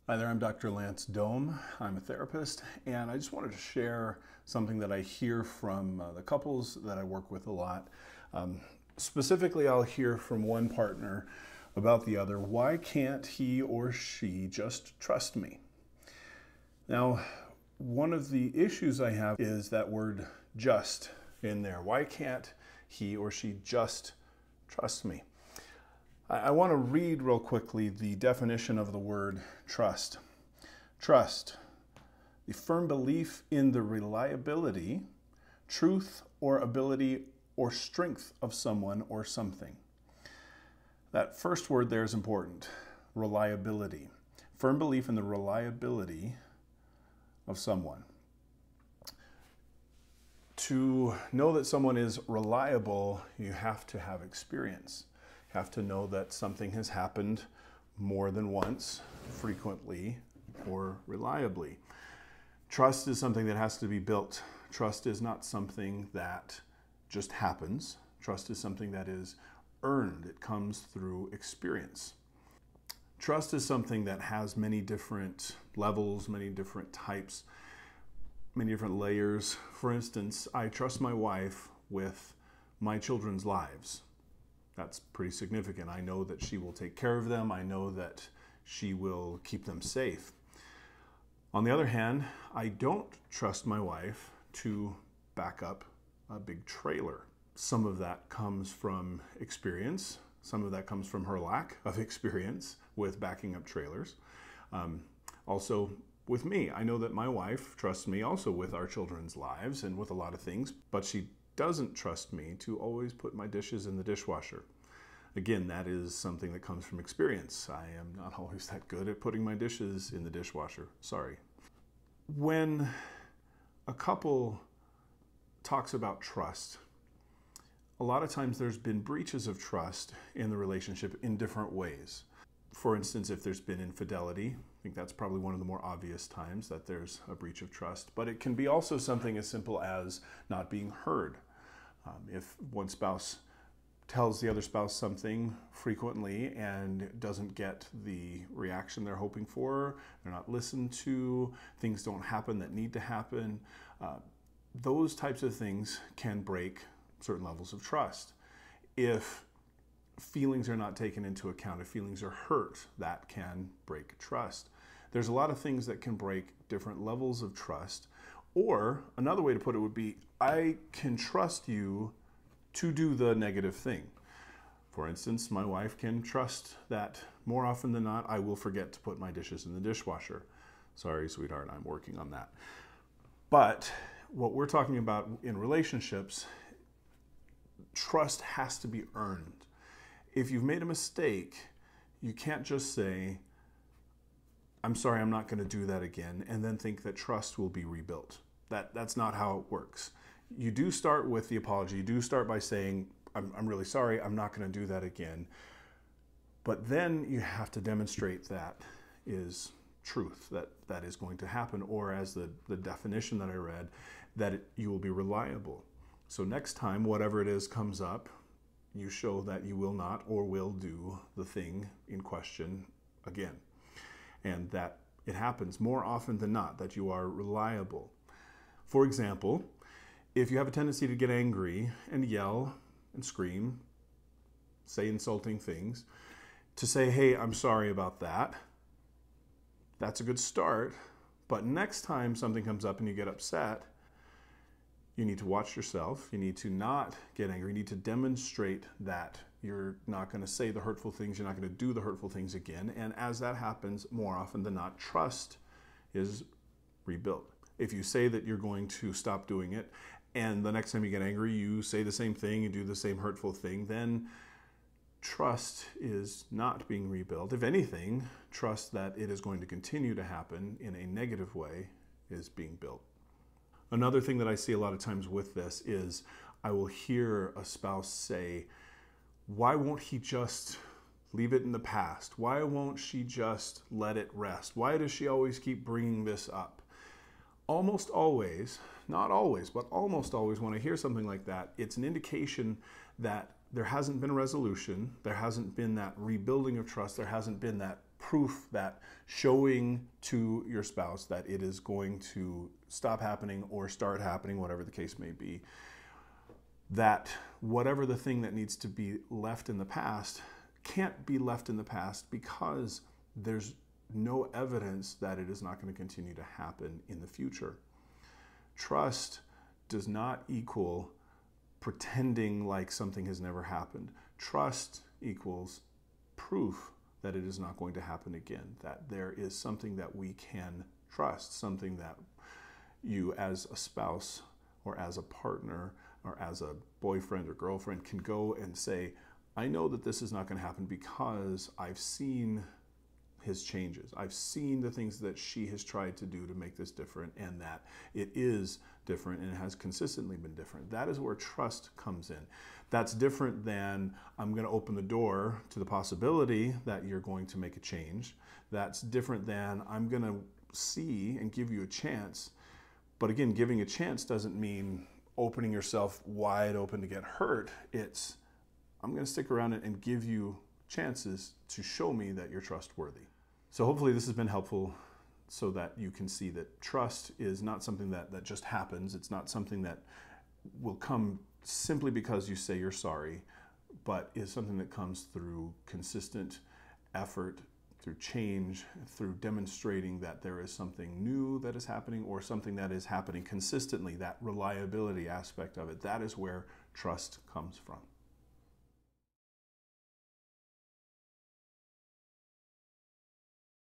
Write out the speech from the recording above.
Hi there, I'm Dr. Lance Dome. I'm a therapist, and I just wanted to share something that I hear from the couples that I work with a lot. Specifically, I'll hear from one partner about the other. Why can't he or she just trust me? Now, one of the issues I have is that word just in there. Why can't he or she just trust me? I want to read real quickly the definition of the word trust. Trust, the firm belief in the reliability, truth, or ability or strength of someone or something. That first word there is important, reliability. Firm belief in the reliability of someone. To know that someone is reliable, you have to have experience. Have to know that something has happened more than once, frequently, or reliably. Trust is something that has to be built. Trust is not something that just happens. Trust is something that is earned. It comes through experience. Trust is something that has many different levels, many different types, many different layers. For instance, I trust my wife with my children's lives. That's pretty significant. I know that she will take care of them. I know that she will keep them safe. On the other hand, I don't trust my wife to back up a big trailer. Some of that comes from experience. Some of that comes from her lack of experience with backing up trailers. Also, with me, I know that my wife trusts me also with our children's lives and with a lot of things, but she doesn't trust me to always put my dishes in the dishwasher. Again, that is something that comes from experience. I am not always that good at putting my dishes in the dishwasher. Sorry. When a couple talks about trust, a lot of times there's been breaches of trust in the relationship in different ways. For instance, if there's been infidelity, I think that's probably one of the more obvious times that there's a breach of trust. But it can be also something as simple as not being heard. If one spouse tells the other spouse something frequently and doesn't get the reaction they're hoping for, they're not listened to, things don't happen that need to happen, those types of things can break certain levels of trust. If feelings are not taken into account, if feelings are hurt, that can break trust. There's a lot of things that can break different levels of trust. Or another way to put it would be, I can trust you to do the negative thing. For instance, my wife can trust that more often than not, I will forget to put my dishes in the dishwasher. Sorry, sweetheart, I'm working on that. But what we're talking about in relationships, trust has to be earned. If you've made a mistake, you can't just say, I'm sorry, I'm not going to do that again, and then think that trust will be rebuilt. That's not how it works. You do start with the apology. You do start by saying, I'm really sorry, I'm not going to do that again. But then you have to demonstrate that is truth, that is going to happen, or as the definition that I read, that you will be reliable. So next time, whatever it is comes up, you show that you will not or will do the thing in question again. And that it happens more often than not, that you are reliable. For example, if you have a tendency to get angry and yell and scream, say insulting things, to say, hey, I'm sorry about that, that's a good start. But next time something comes up and you get upset, you need to watch yourself. You need to not get angry. You need to demonstrate that you're not going to say the hurtful things. You're not going to do the hurtful things again. And as that happens, more often than not, trust is rebuilt. If you say that you're going to stop doing it, and the next time you get angry, you say the same thing, you do the same hurtful thing, then trust is not being rebuilt. If anything, trust that it is going to continue to happen in a negative way is being built. Another thing that I see a lot of times with this is I will hear a spouse say, why won't he just leave it in the past? Why won't she just let it rest? Why does she always keep bringing this up? Almost always, not always, but almost always when I hear something like that, it's an indication that there hasn't been a resolution, there hasn't been that rebuilding of trust, there hasn't been that proof, that showing to your spouse that it is going to stop happening or start happening, whatever the case may be, that whatever the thing that needs to be left in the past can't be left in the past because there's no evidence that it is not going to continue to happen in the future. Trust does not equal pretending like something has never happened. Trust equals proof that it is not going to happen again, that there is something that we can trust, something that you as a spouse or as a partner or as a boyfriend or girlfriend can go and say, I know that this is not going to happen because I've seen his changes. I've seen the things that she has tried to do to make this different, and that it is different and it has consistently been different. That is where trust comes in. That's different than I'm going to open the door to the possibility that you're going to make a change. That's different than I'm going to see and give you a chance. But again, giving a chance doesn't mean opening yourself wide open to get hurt. It's I'm going to stick around and give you chances to show me that you're trustworthy. So hopefully this has been helpful so that you can see that trust is not something that just happens. It's not something that will come simply because you say you're sorry, but is something that comes through consistent effort, through change, through demonstrating that there is something new that is happening or something that is happening consistently, that reliability aspect of it. That is where trust comes from.